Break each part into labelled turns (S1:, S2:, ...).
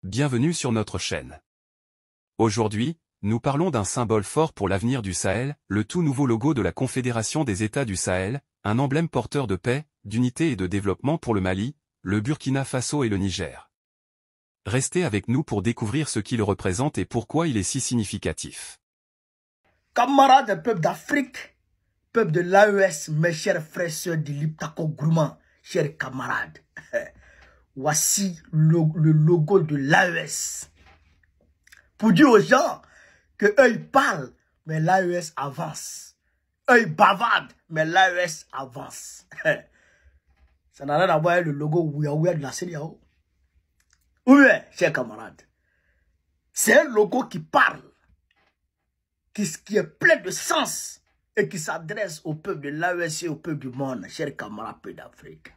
S1: bienvenue sur notre chaîne. Aujourd'hui, nous parlons d'un symbole fort pour l'avenir du Sahel, le tout nouveau logo de la Confédération des États du Sahel, un emblème porteur de paix, d'unité et de développement pour le Mali, le Burkina Faso et le Niger. Restez avec nous pour découvrir ce qu'il représente et pourquoi il est si significatif.
S2: Camarades des peuples d'Afrique, peuple de l'AES, mes chers frères et sœurs de l'Iptako Gourmand, chers camarades, voici le logo de l'AES. Pour dire aux gens que eux ils parlent, mais l'AES avance. Eux ils bavardent, mais l'AES avance. Ça n'a rien à voir avec le logo Ouya de la CEDEAO. Oui, chers camarades. C'est un logo qui parle, qui est plein de sens et qui s'adresse au peuple de l'AES et au peuple du monde, chers camarades peu d'Afrique.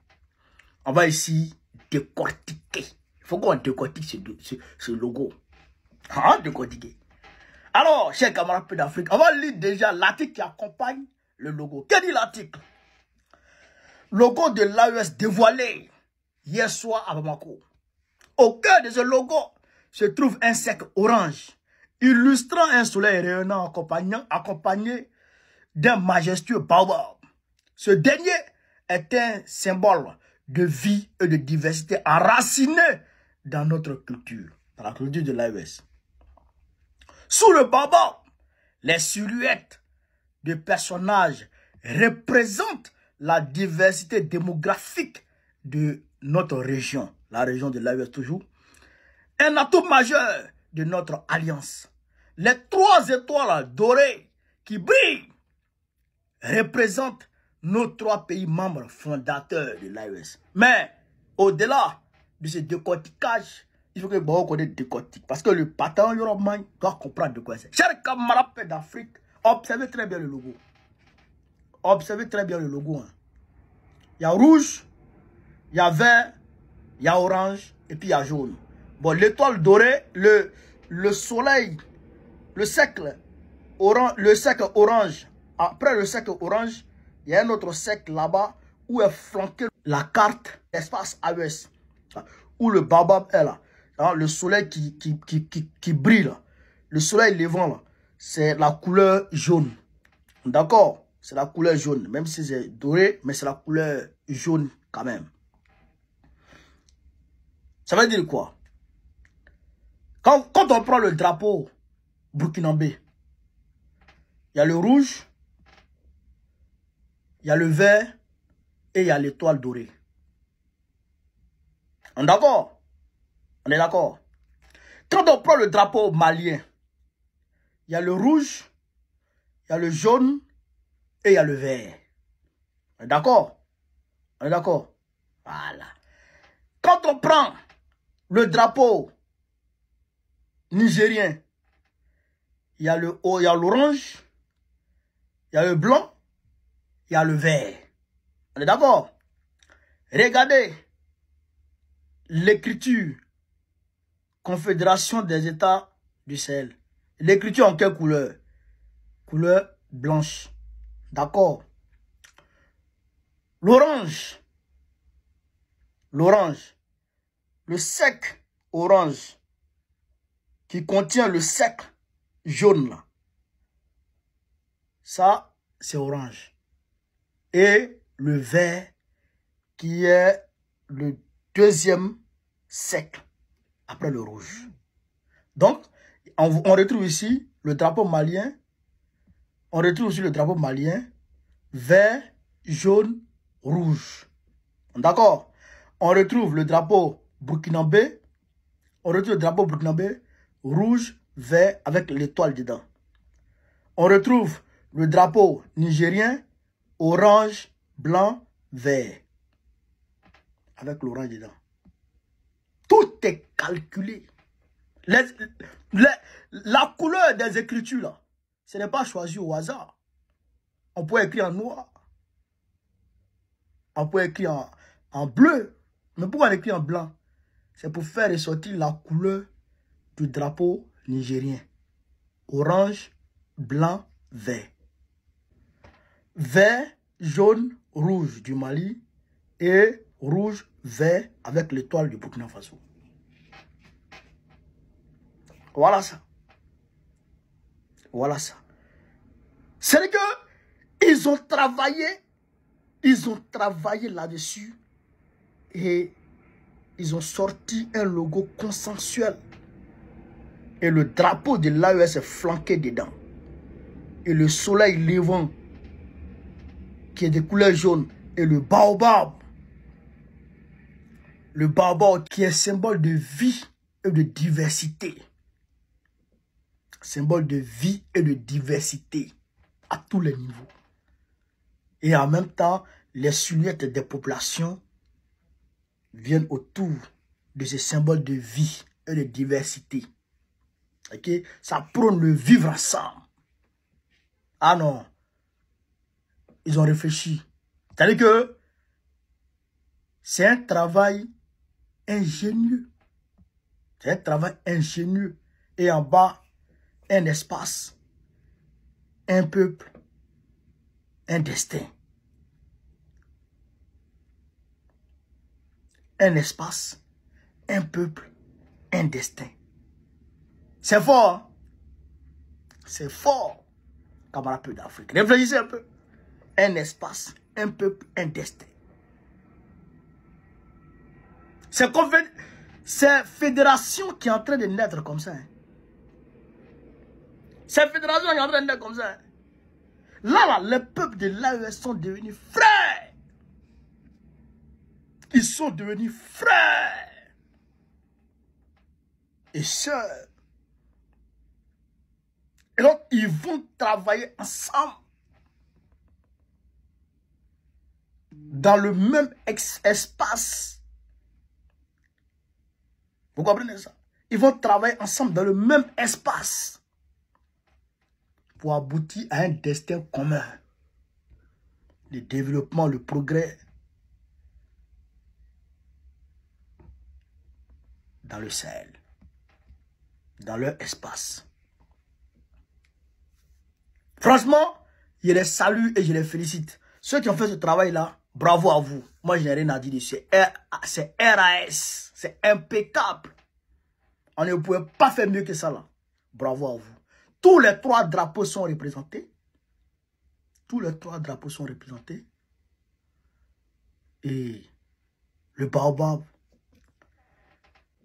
S2: On va ici décortiquer. Il faut qu'on décortique ce logo. Décortiquer. Alors, chers camarades peu d'Afrique, on va lire déjà l'article qui accompagne le logo. Que dit l'article? Logo de l'AES dévoilé hier soir à Bamako. Au cœur de ce logo se trouve un cercle orange, illustrant un soleil rayonnant accompagné d'un majestueux baobab. Ce dernier est un symbole de vie et de diversité enraciné dans notre culture, dans la culture de l'AES. Sous le baobab, les silhouettes de personnages représentent la diversité démographique de notre région, la région de l'AES toujours, un atout majeur de notre alliance. Les 3 étoiles dorées qui brillent représentent nos 3 pays membres fondateurs de l'AES. Mais au-delà de ce décortiquage, il faut que vous connaissiez décortique. Parce que le patron Yoromani doit comprendre de quoi c'est. Chers camarades d'Afrique, observez très bien le logo. Observez très bien le logo. Hein. Il y a rouge, il y a vert, il y a orange et puis il y a jaune. Bon, l'étoile dorée, le soleil, le cercle orange. Après le cercle orange, il y a un autre cercle là-bas où est flanquée la carte d'espace AES. Où le baobab est là. Hein, le soleil qui brille là. Le soleil levant là. C'est la couleur jaune. D'accord? C'est la couleur jaune. Même si c'est doré, mais c'est la couleur jaune quand même. Ça veut dire quoi? Quand on prend le drapeau burkinabé, il y a le rouge, il y a le vert et il y a l'étoile dorée. On est d'accord? On est d'accord? Quand on prend le drapeau malien, il y a le rouge, il y a le jaune et il y a le vert. On est d'accord? On est d'accord? Voilà. Quand on prend le drapeau nigérien, il y a l'orange, il y a le blanc, il y a le vert. On est d'accord? Regardez l'écriture Confédération des États du Sahel. L'écriture en quelle couleur? Couleur blanche. D'accord? L'orange. Le cercle orange qui contient le cercle jaune là. Ça, c'est orange. Et le vert qui est le deuxième cercle après le rouge. Donc, on retrouve ici le drapeau malien. On retrouve aussi le drapeau malien, vert, jaune, rouge. D'accord? On retrouve le drapeau burkinabé. On retrouve le drapeau burkinabé, rouge, vert, avec l'étoile dedans. On retrouve le drapeau nigérien, orange, blanc, vert. Avec l'orange dedans. Tout est calculé. La couleur des écritures, là, ce n'est pas choisi au hasard. On peut écrire en noir. On peut écrire en bleu. Mais pourquoi on écrit en blanc? C'est pour faire ressortir la couleur du drapeau nigérien. Orange, blanc, vert. Vert, jaune, rouge du Mali et rouge, vert avec l'étoile du Burkina Faso. Voilà ça. Voilà ça. C'est que ils ont travaillé là-dessus et ils ont sorti un logo consensuel. Et le drapeau de l'AES est flanqué dedans. Et le soleil levant qui est de couleur jaune et le baobab. Le baobab qui est symbole de vie et de diversité. Symbole de vie et de diversité à tous les niveaux. Et en même temps, les silhouettes des populations viennent autour de ces symboles de vie et de diversité. Ok? Ça prône le vivre ensemble. Ah non. Ils ont réfléchi. C'est-à-dire que c'est un travail ingénieux. C'est un travail ingénieux. Et en bas, un espace, un peuple, un destin. Un espace, un peuple, un destin. C'est fort. Hein? C'est fort. Camarades peu d'Afrique. Réfléchissez un peu. Un espace, un peuple, un destin. C'est fédération qui est en train de naître comme ça. Hein? C'est fédération qui est en train de naître comme ça. Hein? Là, les peuples de l'AES sont devenus frères. Ils sont devenus frères et sœurs. Et donc, ils vont travailler ensemble dans le même espace. Vous comprenez ça? Ils vont travailler ensemble dans le même espace pour aboutir à un destin commun. Le développement, le progrès dans le Sahel, dans leur espace. Franchement, je les salue et je les félicite. Ceux qui ont fait ce travail-là, bravo à vous. Moi, je n'ai rien à dire dessus. C'est RAS. C'est impeccable. On ne pouvait pas faire mieux que ça là. Bravo à vous. Tous les 3 drapeaux sont représentés. Tous les 3 drapeaux sont représentés. Et le baobab.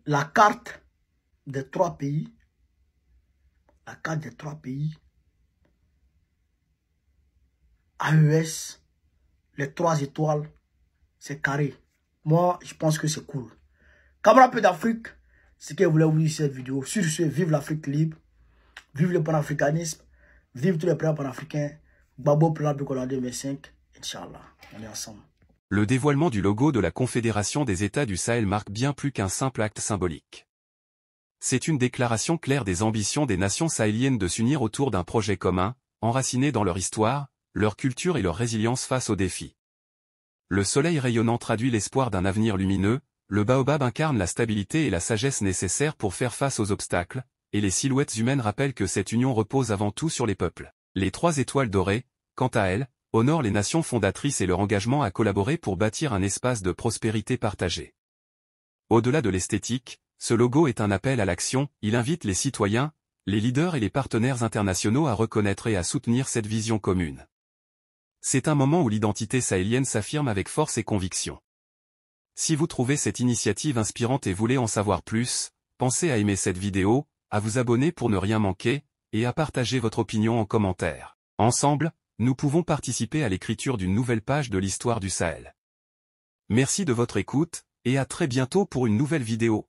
S2: La carte des 3 pays. La carte des 3 pays. AES, les 3 étoiles, c'est carré. Moi, je pense que c'est cool. Camarades peu d'Afrique, c'est ce que je voulais vous dire cette vidéo. Sur ce, vive l'Afrique libre, vive le panafricanisme, vive tous les plans panafricains. Babo plan de Collandé 25, Inch'Allah, on est ensemble.
S1: Le dévoilement du logo de la Confédération des États du Sahel marque bien plus qu'un simple acte symbolique. C'est une déclaration claire des ambitions des nations sahéliennes de s'unir autour d'un projet commun, enraciné dans leur histoire, leur culture et leur résilience face aux défis. Le soleil rayonnant traduit l'espoir d'un avenir lumineux, le baobab incarne la stabilité et la sagesse nécessaires pour faire face aux obstacles, et les silhouettes humaines rappellent que cette union repose avant tout sur les peuples. Les 3 étoiles dorées, quant à elles, honorent les nations fondatrices et leur engagement à collaborer pour bâtir un espace de prospérité partagée. Au-delà de l'esthétique, ce logo est un appel à l'action, il invite les citoyens, les leaders et les partenaires internationaux à reconnaître et à soutenir cette vision commune. C'est un moment où l'identité sahélienne s'affirme avec force et conviction. Si vous trouvez cette initiative inspirante et voulez en savoir plus, pensez à aimer cette vidéo, à vous abonner pour ne rien manquer, et à partager votre opinion en commentaire. Ensemble, nous pouvons participer à l'écriture d'une nouvelle page de l'histoire du Sahel. Merci de votre écoute, et à très bientôt pour une nouvelle vidéo.